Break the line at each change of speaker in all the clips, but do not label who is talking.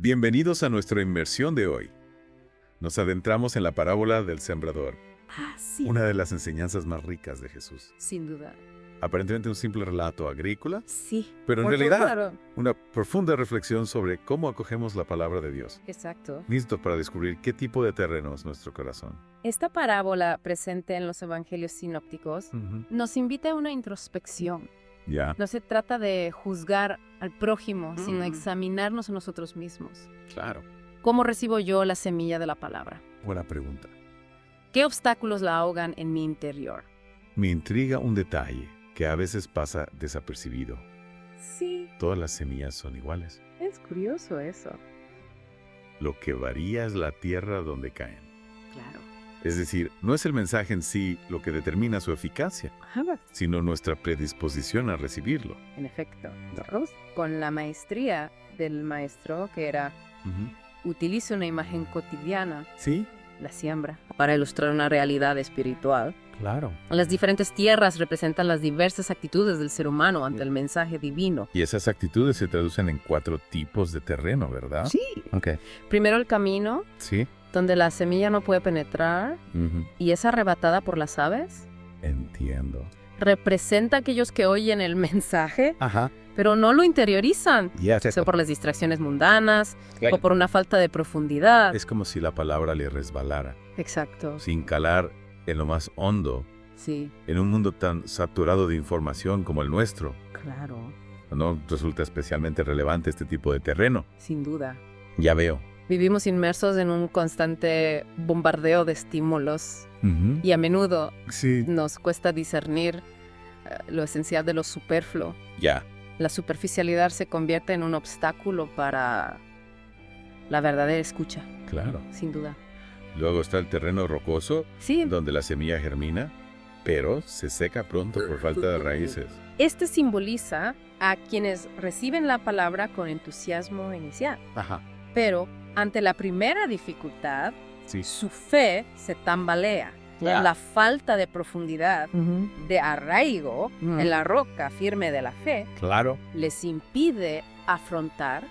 Bienvenidos a nuestra inmersión de hoy. Nos adentramos en la parábola del sembrador,
Sí.
una de las enseñanzas más ricas de Jesús.
Sin duda.
Aparentemente un simple relato agrícola,
Sí.
pero en
Por
realidad
claro.
una profunda reflexión sobre cómo acogemos la palabra de Dios.
Exacto.
Listo para descubrir qué tipo de terreno es nuestro corazón.
Esta parábola presente en los evangelios sinópticos nos invita a una introspección.
Ya,
No se trata de juzgar al prójimo, sino
Mm.
examinarnos a nosotros mismos.
claro.
¿Cómo recibo yo la semilla de la palabra?
Buena pregunta.
¿Qué obstáculos la ahogan en mi interior?
Me intriga un detalle que a veces pasa desapercibido.
Sí,
Todas las semillas son iguales.
es curioso eso.
Lo que varía es la tierra donde caen.
Claro.
Es decir, no es el mensaje en sí lo que determina su eficacia, sino nuestra predisposición a recibirlo.
En efecto. Con la maestría del maestro, que era utiliza una imagen cotidiana,
¿Sí?
la siembra, para ilustrar una realidad espiritual.
Claro.
Las diferentes tierras representan las diversas actitudes del ser humano ante el mensaje divino.
Y esas actitudes se traducen en 4 tipos de terreno, ¿verdad?
Sí.
Ok.
Primero el camino,
Sí.
donde la semilla no puede penetrar y es arrebatada por las aves.
Entiendo.
Representa a aquellos que oyen el mensaje,
Ajá.
pero no lo interiorizan,
Ya,
sea por las distracciones mundanas o por una falta de profundidad.
Es como si la palabra le resbalara,
Exacto.
sin calar en lo más hondo,
Sí,
en un mundo tan saturado de información como el nuestro.
claro,
No resulta especialmente relevante este tipo de terreno.
sin duda.
Ya veo.
Vivimos inmersos en un constante bombardeo de estímulos y a menudo
Sí.
nos cuesta discernir lo esencial de lo superfluo.
Ya.
La superficialidad se convierte en un obstáculo para la verdadera escucha,
Claro.
sin duda.
Luego está el terreno rocoso,
Sí,
donde la semilla germina, pero se seca pronto por falta de raíces.
este simboliza a quienes reciben la palabra con entusiasmo inicial,
Ajá.
pero ante la primera dificultad,
Sí.
su fe se tambalea. La falta de profundidad, de arraigo en la roca firme de la fe,
Claro.
les impide afrontar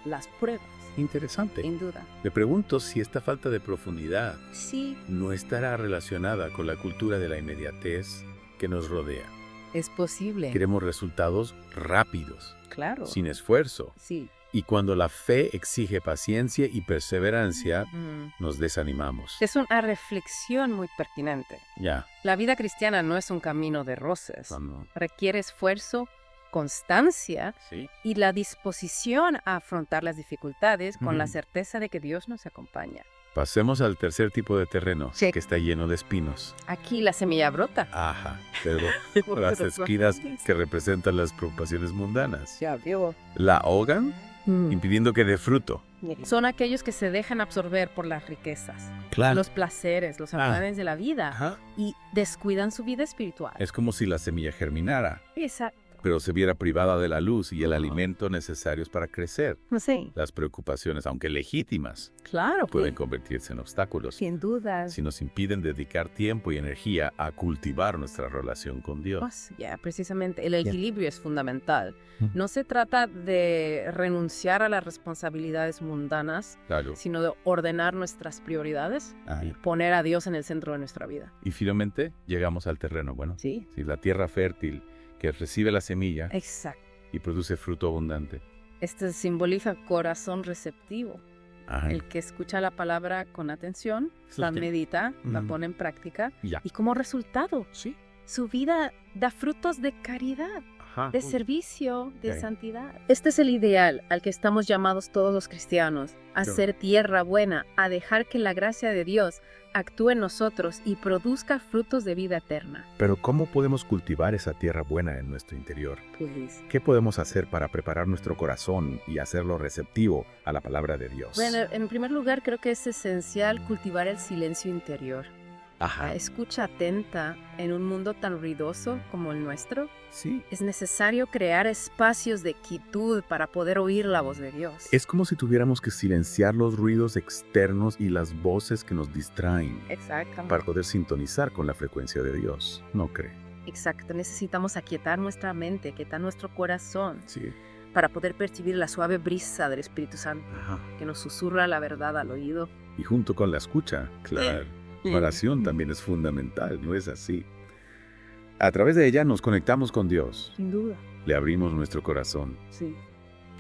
las pruebas,
Interesante.
sin duda.
Me pregunto si esta falta de profundidad
Sí,
no estará relacionada con la cultura de la inmediatez que nos rodea.
es posible.
Queremos resultados rápidos,
Claro.
sin esfuerzo.
Sí.
Y cuando la fe exige paciencia y perseverancia,
Mm.
nos desanimamos.
Es una reflexión muy pertinente.
Ya.
La vida cristiana no es un camino de rosas.
No.
Requiere esfuerzo, constancia
Sí.
y la disposición a afrontar las dificultades con la
Ujú.
certeza de que Dios nos acompaña.
Pasemos al tercer tipo de terreno,
Sí.
que está lleno de espinos.
Aquí la semilla brota.
Ajá, pero las espinas que representan las preocupaciones mundanas.
Ya vio.
La ahogan, impidiendo que dé fruto.
Son aquellos que se dejan absorber por las riquezas,
Claro.
los placeres, los afanes de la vida
Ajá.
y descuidan su vida espiritual.
Es como si la semilla germinara,
Exacto.
pero se viera privada de la luz y el alimento necesarios para crecer.
Sí,
Las preocupaciones, aunque legítimas,
claro.
pueden convertirse en obstáculos
Sin duda.
si nos impiden dedicar tiempo y energía a cultivar nuestra relación con Dios.
Pues, ya, precisamente, el equilibrio es fundamental.
Ujú.
No se trata de renunciar a las responsabilidades mundanas,
Claro.
sino de ordenar nuestras prioridades y poner a Dios en el centro de nuestra vida.
Y finalmente llegamos al terreno, bueno,
Sí,
sí, la tierra fértil que recibe la semilla
exacto.
y produce fruto abundante.
Este simboliza corazón receptivo,
Ajá.
el que escucha la palabra con atención, la
Sí.
medita, la
Ujú.
pone en práctica
Ya.
y como resultado,
Sí.
su vida da frutos de caridad,
Ajá.
de servicio, de
Ya.
santidad. Este es el ideal al que estamos llamados todos los cristianos, a
Claro.
ser tierra buena, a dejar que la gracia de Dios actúe en nosotros y produzca frutos de vida eterna.
Pero ¿cómo podemos cultivar esa tierra buena en nuestro interior?
Pues,
¿Qué podemos hacer para preparar nuestro corazón y hacerlo receptivo a la palabra de Dios?
bueno, en primer lugar creo que es esencial cultivar el silencio interior.
Ajá.
Escucha atenta en un mundo tan ruidoso como el nuestro.
Sí.
Es necesario crear espacios de quietud para poder oír la voz de Dios.
Es como si tuviéramos que silenciar los ruidos externos y las voces que nos distraen
Exactamente.
para poder sintonizar con la frecuencia de Dios. ¿No cree?
Exacto. Necesitamos aquietar nuestra mente, aquietar nuestro corazón.
Sí.
para poder percibir la suave brisa del Espíritu Santo, que nos susurra la verdad al oído.
Y junto con la escucha, claro, la oración también es fundamental, ¿no es así? A través de ella nos conectamos con Dios.
Sin duda.
Le abrimos nuestro corazón.
Sí.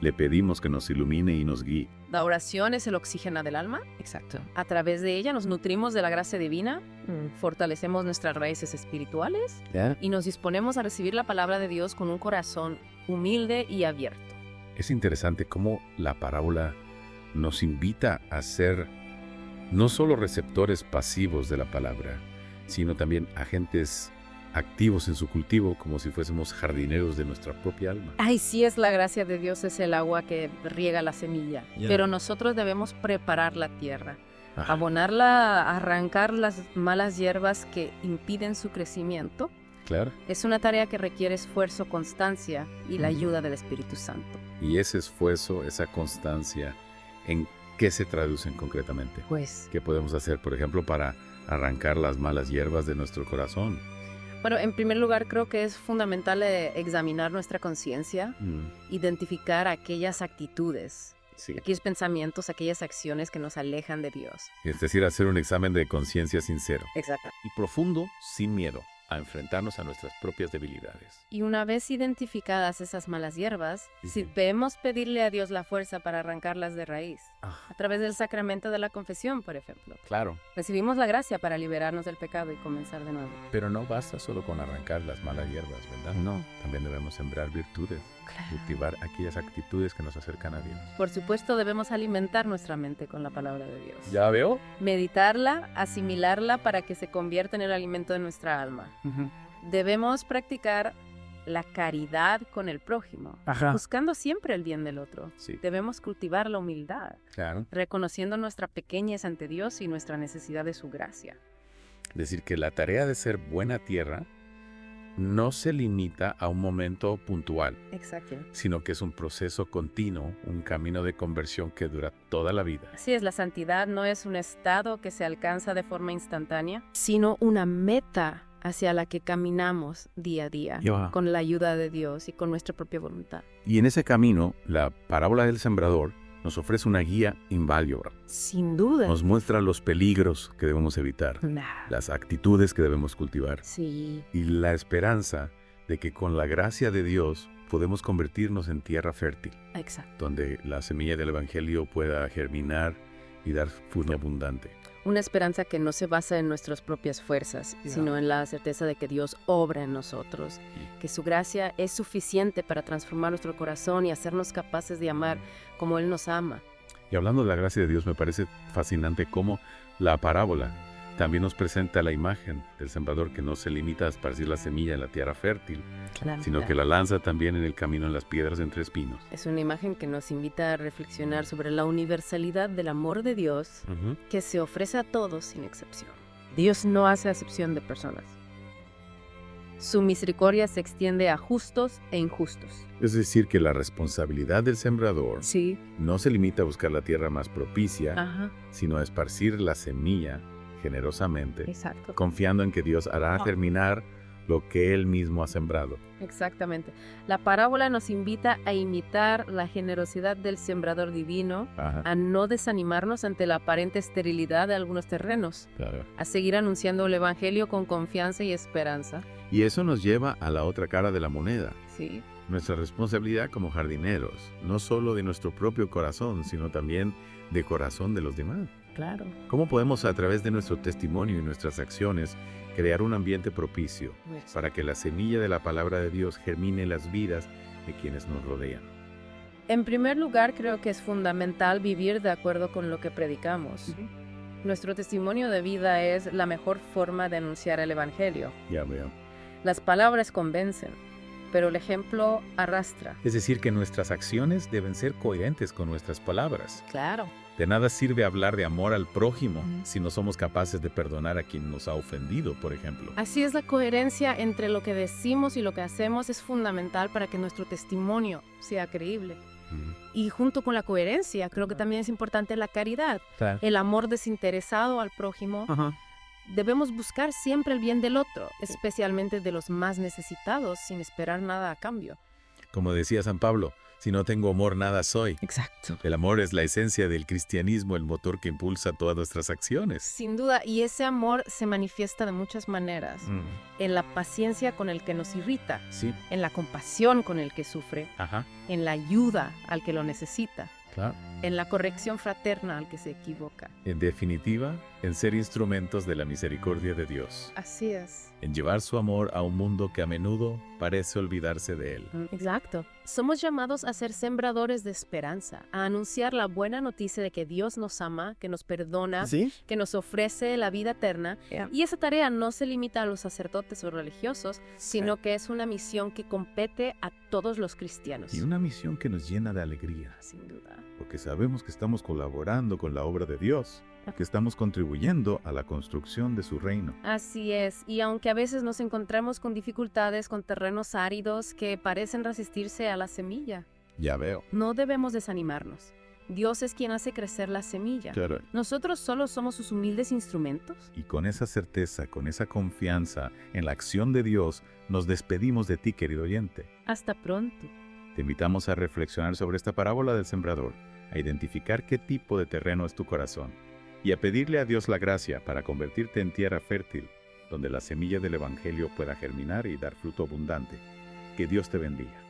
Le pedimos que nos ilumine y nos guíe.
La oración es el oxígeno del alma.
Exacto.
A través de ella nos nutrimos de la gracia divina, fortalecemos nuestras raíces espirituales y nos disponemos a recibir la palabra de Dios con un corazón humilde y abierto.
Es interesante cómo la parábola nos invita a ser no solo receptores pasivos de la palabra, sino también agentes activos en su cultivo, como si fuésemos jardineros de nuestra propia alma.
Ay, sí, es la gracia de Dios, es el agua que riega la semilla. Pero nosotros debemos preparar la tierra, abonarla, arrancar las malas hierbas que impiden su crecimiento.
Claro.
Es una tarea que requiere esfuerzo, constancia y la ayuda del Espíritu Santo.
Y ese esfuerzo, esa constancia, ¿en qué se traducen concretamente?
Pues,
¿qué podemos hacer, por ejemplo, para arrancar las malas hierbas de nuestro corazón?
Bueno, en primer lugar, creo que es fundamental examinar nuestra conciencia, identificar aquellas actitudes, aquellos pensamientos, aquellas acciones que nos alejan de Dios.
Es decir, hacer un examen de conciencia sincero.
Exacto.
Y profundo, sin miedo a enfrentarnos a nuestras propias debilidades.
Y una vez identificadas esas malas hierbas, debemos pedirle a Dios la fuerza para arrancarlas de raíz, a través del sacramento de la confesión, por ejemplo.
Claro.
Recibimos la gracia para liberarnos del pecado y comenzar de nuevo.
Pero no basta solo con arrancar las malas hierbas, ¿verdad?
No.
También debemos sembrar virtudes, cultivar aquellas actitudes que nos acercan a Dios.
Por supuesto, debemos alimentar nuestra mente con la palabra de Dios.
¿Ya veo?
Meditarla, asimilarla para que se convierta en el alimento de nuestra alma. Debemos practicar la caridad con el prójimo, buscando siempre el bien del otro.
Sí.
Debemos cultivar la humildad,
Claro.
reconociendo nuestra pequeñez ante Dios y nuestra necesidad de su gracia.
Decir que la tarea de ser buena tierra no se limita a un momento puntual,
Exacto.
sino que es un proceso continuo, un camino de conversión que dura toda la vida.
Así es, la santidad no es un estado que se alcanza de forma instantánea, sino una meta hacia la que caminamos día a día, con la ayuda de Dios y con nuestra propia voluntad.
Y en ese camino, la parábola del sembrador nos ofrece una guía invaluable.
Sin duda.
Nos muestra los peligros que debemos evitar, las actitudes que debemos cultivar
Sí.
y la esperanza de que con la gracia de Dios podemos convertirnos en tierra fértil,
Exacto.
donde la semilla del Evangelio pueda germinar y dar fruto abundante.
Una esperanza que no se basa en nuestras propias fuerzas, sino en la certeza de que Dios obra en nosotros, que su gracia es suficiente para transformar nuestro corazón y hacernos capaces de amar como Él nos ama.
Y hablando de la gracia de Dios, me parece fascinante cómo la parábola también nos presenta la imagen del sembrador que no se limita a esparcir la semilla en la tierra fértil, sino que la lanza también en el camino en las piedras entre espinos.
Es una imagen que nos invita a reflexionar sobre la universalidad del amor de Dios que se ofrece a todos sin excepción. Dios no hace acepción de personas. Su misericordia se extiende a justos e injustos.
Es decir, que la responsabilidad del sembrador no se limita a buscar la tierra más propicia, sino a esparcir la semilla generosamente,
Exacto.
confiando en que Dios hará germinar lo que Él mismo ha sembrado.
Exactamente. La parábola nos invita a imitar la generosidad del sembrador divino, a no desanimarnos ante la aparente esterilidad de algunos terrenos, a seguir anunciando el Evangelio con confianza y esperanza.
Y eso nos lleva a la otra cara de la moneda.
Sí.
Nuestra responsabilidad como jardineros, no solo de nuestro propio corazón, sino también de corazón de los demás.
Claro.
¿Cómo podemos, a través de nuestro testimonio y nuestras acciones, crear un ambiente propicio para que la semilla de la palabra de Dios germine en las vidas de quienes nos rodean?
En primer lugar, creo que es fundamental vivir de acuerdo con lo que predicamos. Nuestro testimonio de vida es la mejor forma de anunciar el Evangelio.
Ya veo.
Las palabras convencen, pero el ejemplo arrastra.
Es decir, que nuestras acciones deben ser coherentes con nuestras palabras.
Claro.
De nada sirve hablar de amor al prójimo si no somos capaces de perdonar a quien nos ha ofendido, por ejemplo.
Así es, la coherencia entre lo que decimos y lo que hacemos es fundamental para que nuestro testimonio sea creíble. Y junto con la coherencia, creo que también es importante la caridad, el amor desinteresado al prójimo. Debemos buscar siempre el bien del otro, especialmente de los más necesitados, sin esperar nada a cambio.
Como decía San Pablo, Si no tengo amor, nada soy.
Exacto.
El amor es la esencia del cristianismo, el motor que impulsa todas nuestras acciones.
Sin duda, y ese amor se manifiesta de muchas maneras. En la paciencia con el que nos irrita,
Sí.
en la compasión con el que sufre,
Ajá.
en la ayuda al que lo necesita,
Claro.
en la corrección fraterna al que se equivoca.
En definitiva, en ser instrumentos de la misericordia de Dios.
Así es.
En llevar su amor a un mundo que a menudo parece olvidarse de él.
Exacto. Somos llamados a ser sembradores de esperanza, a anunciar la buena noticia de que Dios nos ama, que nos perdona,
¿Sí?
que nos ofrece la vida eterna. Y esa tarea no se limita a los sacerdotes o religiosos, sino que es una misión que compete a todos los cristianos.
Y una misión que nos llena de alegría.
Sin duda.
Porque sabemos que estamos colaborando con la obra de Dios, que estamos contribuyendo a la construcción de su reino.
Así es, y aunque a veces nos encontramos con dificultades, con terrenos áridos que parecen resistirse a la semilla,
Ya veo.
no debemos desanimarnos. Dios es quien hace crecer la semilla.
Claro.
Nosotros solo somos sus humildes instrumentos.
Y con esa certeza, con esa confianza en la acción de Dios, nos despedimos de ti, querido oyente.
Hasta pronto.
Te invitamos a reflexionar sobre esta parábola del sembrador, a identificar qué tipo de terreno es tu corazón y a pedirle a Dios la gracia para convertirte en tierra fértil, donde la semilla del Evangelio pueda germinar y dar fruto abundante. Que Dios te bendiga.